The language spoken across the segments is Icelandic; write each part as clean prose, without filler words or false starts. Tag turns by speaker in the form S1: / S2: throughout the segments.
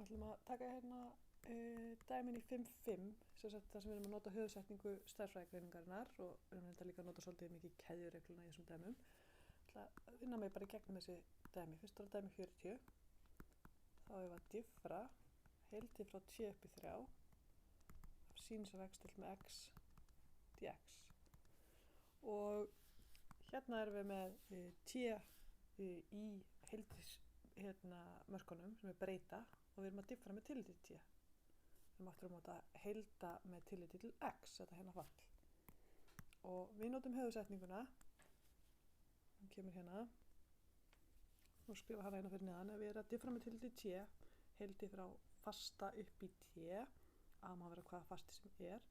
S1: ætlum að taka hérna dæmin í 5.5 þar sem við erum að nota höfuðsetningu stærðfræðigreiningarinnar og við erum þetta líka að nota svolítið mikið keðjuregluna í þessum dæmum. Ég ætla að vinna mig bara í gegnum þessi dæmi. Fyrst var dæmi 40. Þá hefur að diffra heildi frá t upp í 3 af sínus af x deilt með x dx. Og hérna erum við með t í heildis mörkunum sem er breyta og við erum að diffra með tilliti til t. Við erum aftur að móta heilda með tilliti til x, þetta hérna fall. Og við notum höfuðsetninguna, hún kemur hérna, og skrifa hana hérna fyrir neðan. Ef við erum að diffra með tilliti til t, heildi frá fasta upp í t, að má vera hvaða fasti sem er,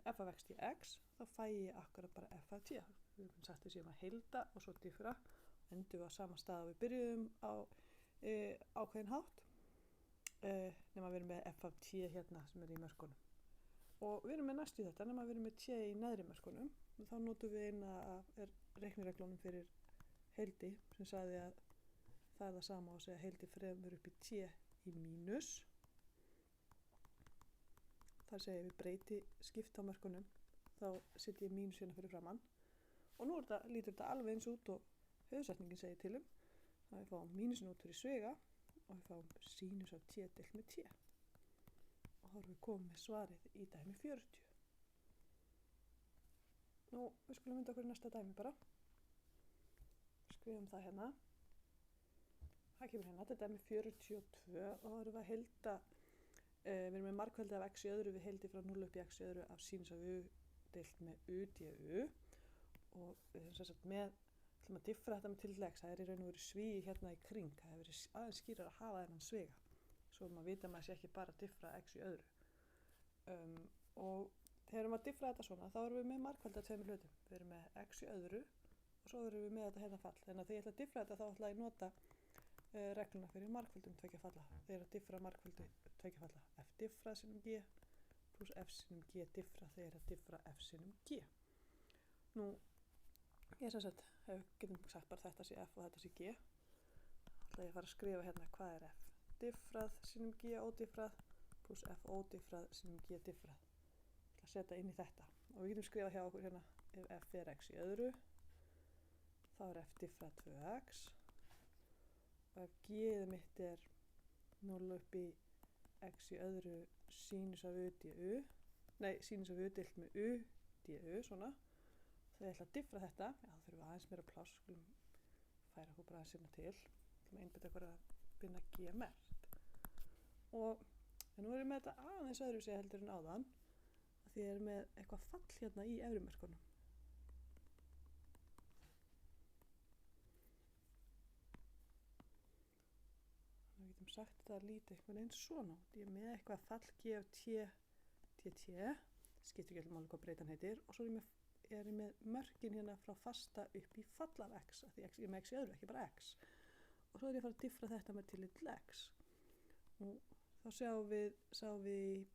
S1: f af x dx, þá fæ ég akkurat bara f af t. Við erum sagt við séum að heilda og svo diffra, endum við á sama stað og við byrjuðum á ákveðin hátt, nema við erum með f af t hérna sem er í mörkunum. Og við erum með næst í þetta, nema við erum með t í neðri mörkunum, og þá notum við eina af reiknireglunum fyrir heildi sem sagði að það er það sama og segja heildi fremur upp í t í mínus. Þar segir við breyti skipt á mörkunum, þá setjum ég mínus hérna fyrir framann. Og nú lítur þetta alveg eins út og höfuðsetningin segir til að við fáum mínusin út fyrir svega og við fáum sínus af t deilt með t. Og þá erum við komið með svarið í dæmi 40. Nú, við skulum mynda okkur í næsta dæmi bara. Skrifum það hérna. Það kemur hérna, þetta er dæmi 42 og þá erum við að heilda, við erum með margfeldi af x í öðru við heildi frá 0 upp í x í öðru af sínus af u deilt með u du. Og við erum sem sagt með að diffra þetta með tilliti til x, það er í raun og veru svíi hérna í kring, það hefur verið aðeins skýrar að hafa þennan svega, svo maður vita að maður sé ekki bara að diffra x í öðru. Og þegar við erum að diffra þetta svona, þá erum við með margfeldi af tveimur hlutum. Við erum með x í öðru og svo erum við með þetta hérna fall. Þannig að þegar ég ætla að diffra þetta, þá ætla ég að nota regluna fyrir margfeldum tveggja falla. Þegar ég er að diffra margfeldi tveggja falla, f diffrað sinnum g pluss f sinnum g diffrað þegar ég er að diffra f sinnum g. Nú, ég sem sagt, getum sagt bara þetta sé f og þetta sé g. Þá ætla ég að fara að skrifa hérna hvað er f diffrað sinnum g ódiffrað pluss f ódiffrað sinnum g diffrað. Ég ætla að setja inn í þetta. Og við getum skrifað hjá okkur hérna ef f er x í öðru, þá er f diffrað 2x. Og ef g-ið mitt er 0 upp í x í öðru sínus af u du, sínus af u deilt með u du, svona. Þegar ég ætla að diffra þetta, þá þurfum við aðeins meira pláss, skulum færa okkur bara aðeins hérna til, skulum einbytta okkur að finna g merkt. Og nú erum við með þetta aðeins öðru sig heldur en áðan, því ég er með eitthvað fall hérna í efri mörkunum. Við getum sagt þetta að líti einhvern veginn svona út. Ég er með eitthvað fall g af t, skiptir ekki allir máli hvað breytan heitir, og svo er ég með mörkin hérna frá fasta upp í fall af x, af því ég er með x í öðru, ekki bara x. Og svo er ég að fara að diffra þetta með tilliti til x. Og þá sjáum við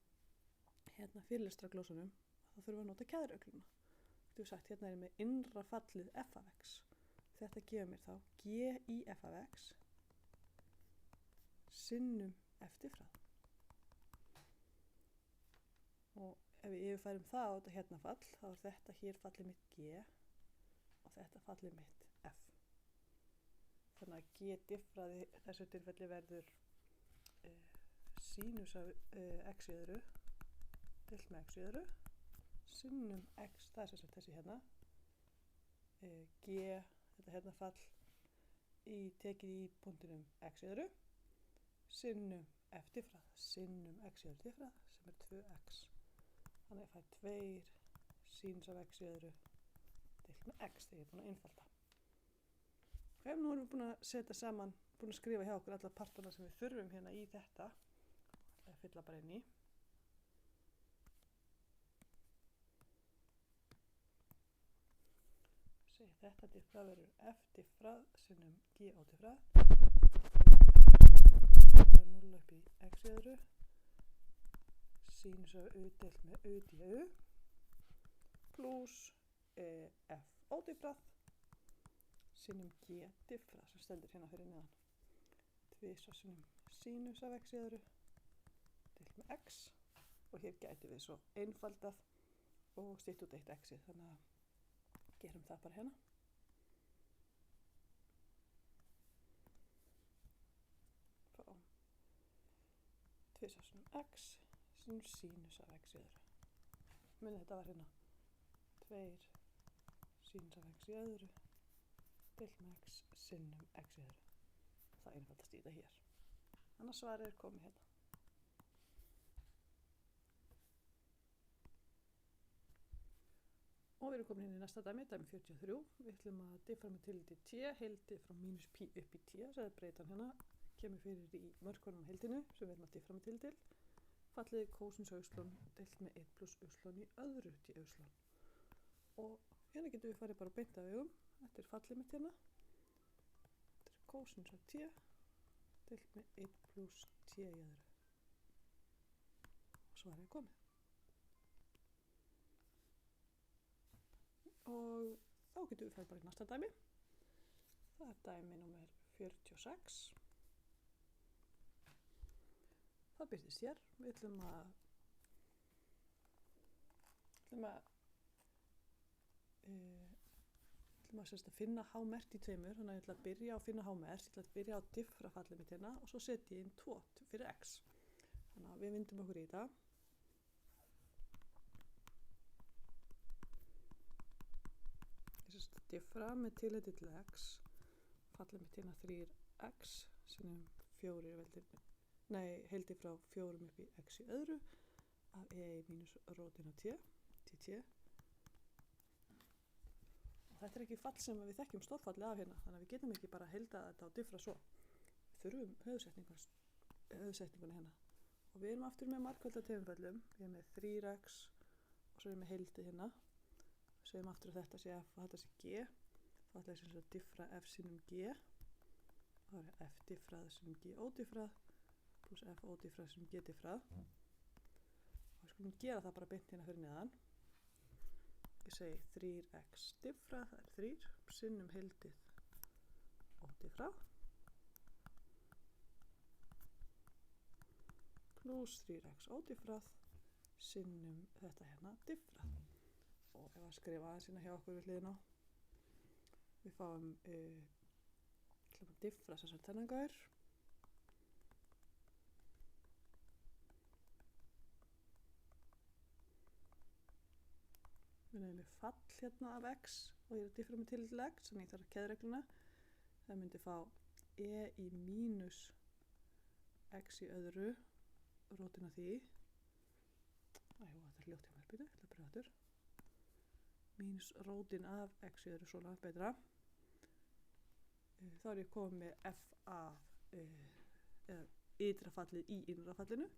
S1: hérna fyrirlestraglósunum að þá þurfum við að nota keðjuregluna. Þetta er sagt, hérna er ég með innra fallið f af x. Þetta gefur mér þá g í f af x sinnum f diffrað. Og ef við yfirfærum það á þetta hérna fall, þá er þetta hér fallið mitt g og þetta fallið mitt f. Þannig að g diffraði þessu tilfelli verður sínus af x í öðru deilt með x í öðru sinnum x, það er sem sagt þessi hérna, g, þetta hérna fall tekið í punktinum x í öðru sinnum f diffrað sinnum x í öðru diffrað sem er 2x. Þannig að ég fæ 2 sínus af x í öðru deilt með x þegar ég er búin að einfalda. Ok, nú erum við búin að setja saman, búin að skrifa hjá okkur alla partana sem við þurfum hérna í þetta. Það ætla ég að fylla bara inn í. Þetta diffrað verður f diffrað sinnum g ódiffrað. Það er 0 upp í x í öðru. Sínus af u deilt með u du pluss f ódiffrað sinnum g diffrað sem stendur hérna fyrir neðan. tvisvar sinnum sínus af x í öðru deilt með x og hér gætum við svo einfaldað og stytt út eitt x-ið, þannig að gerum það bara hérna. Fáum tvisvar sinnum x sinnum sínus af x í öðru. Munið þetta var hérna 2 sínus af x í öðru deilt með x sinnum x í öðru. Það einfaldast í þetta hér. Þannig að svarið er komið hérna. Og við erum komin inn í næsta dæmi 43. Við ætlum að diffra með tilliti t, heildi frá mínus pi upp í t, þess að breytan hérna kemur fyrir í mörkunum heildinu sem við erum að diffra með tilliti. Fallið kósins auslun deilt með 1 plus auslun í öðru t auslun. Og hérna getum við farið bara beint af vegum. Þetta er fallið mitt hérna. Þetta er kósins af t deilt með 1 plus t í öðru. Og svarið er komið. Og þá getum við farið bara í næsta dæmi. Það er dæmi númer 46. Það birtist hér. Við ætlum að finna hámert í tveimur, þannig að ég ætla að byrja á að finna hámert, ég ætla að byrja á diffra fallið mitt hérna og svo setja ég inn 2 fyrir x. Þannig að við vindum okkur í þetta. Diffra með tilliti til x, fallið mitt hérna 3x sinnum 4 heildi frá 4 upp í x í öðru af e mínus rótin á t, dt. Og þetta er ekki fall sem við þekkjum stórfallið af hérna, þannig að við getum ekki bara heilda þetta og diffra svo. Við þurfum höfuðsetninguna hérna. Og við erum aftur með margfalda tegundföllum, við erum með 3x og svo erum við með heildi hérna. Segjum aftur að þetta sé f og þetta sé g. Þá ætla ég sem sagt að diffra f sinnum g. Þá er f diffrað sinnum g ódiffrað pluss f ódiffrað sinnum g diffrað. Og við skulum gera það bara beint hérna fyrir neðan. Ég segi 3x diffrað, það er 3 sinnum heildið ódiffrað pluss 3x ódiffrað sinnum þetta hérna diffrað. Og ef að skrifa aðeins hérna hjá okkur við hliðina á. Við fáum diffra þessar tennangaur. Við erum með fall hérna af x og ég er að diffra með tilliti til x, þannig ég þarf að keðregluna. Það myndi fá e í mínus x í öðru rótin af því. Þetta er ljótt hjá mér, býtu, ég ætla að pröfa aftur. Mínus rótin af x í öðru svona betra. Þá er ég komið með f af ytra fallið í innra fallinu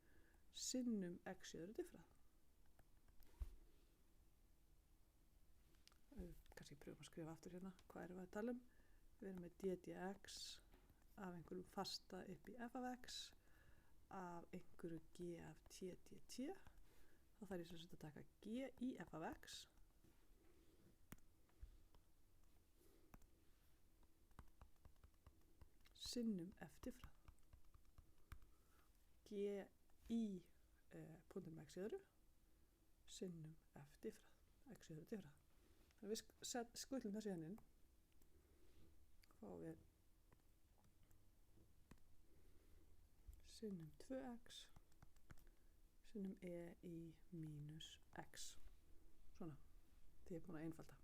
S1: sinnum x í öðru diffrað. Kannski pröfum að skrifa aftur hérna. Hvað erum við að tala um? Við erum með ddx af einhverjum fasta upp í f af x af einhverju g af t dt. Þá þarf ég sem sagt að taka g í f af x sinnum f diffrað. G í punktum x í öðru sinnum f diffrað. X í öðru diffrað. Þannig við skutlum þessu hérna inn. Fáum við sinnum 2x sinnum e í mínus x. Svona. Þið er búin að einfalda.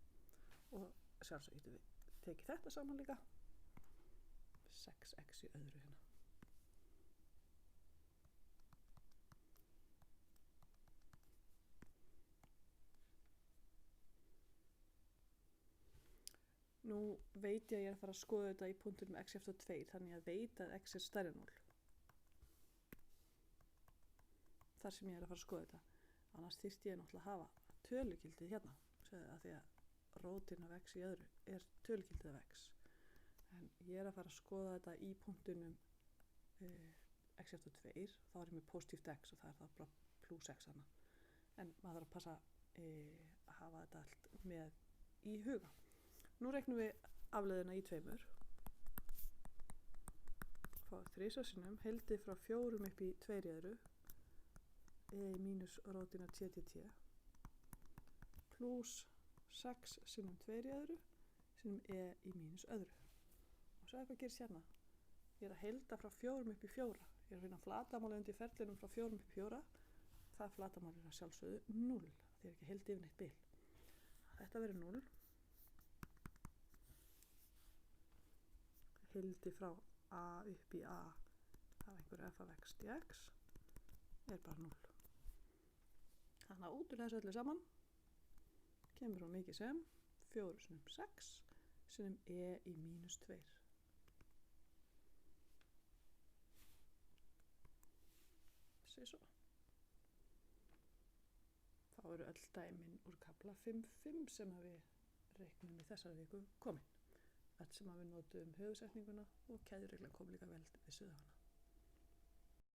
S1: Og sjálfsög getum við tekið þetta saman líka. 6x í öðru hérna. Nú veit ég að ég er að fara að skoða þetta í punktunum x eftir 2, þannig að veit að x er stærri en 0. Þar sem ég er að fara að skoða þetta. Annars þyrfti ég náttúrulega að hafa tölugildið hérna, af því að rótin af x í öðru er tölugildið af x. En ég er að fara að skoða þetta í punktunum x eftir 2, þá er ég með positíft x og það er það bara plus x hana. En maður þarf að passa að hafa þetta allt með í huga. Nú reiknum við afleiðina í tveimur. Fá þrisvar sinnum heildi frá 4 upp í 2 í öðru e í mínus rótin af t til t pluss 6 sinnum 2 í öðru sinnum e í mínus öðru. Og svo hvað gerist hérna? Ég er að heilda frá 4 upp í 4. Ég er að finna flatamáli undir ferlinum frá 4 upp í 4. Það flatamáli er að sjálfsögðu 0. Það er ekki heildi yfir neitt bil. Þetta verður 0. Heildi frá a upp í a af einhverju f af x dx er bara 0. Þannig að út úr þessu öllu saman kemur hún mikið sem 4 sinnum 6 sinnum e í mínus 2. Sér svo. Þá eru öll dæmin úr kafla 5.5 sem við reiknum í þessari viku komin. Öll sem við notum höfuðsetninguna og keðjureglan kom líka vel við suðuna.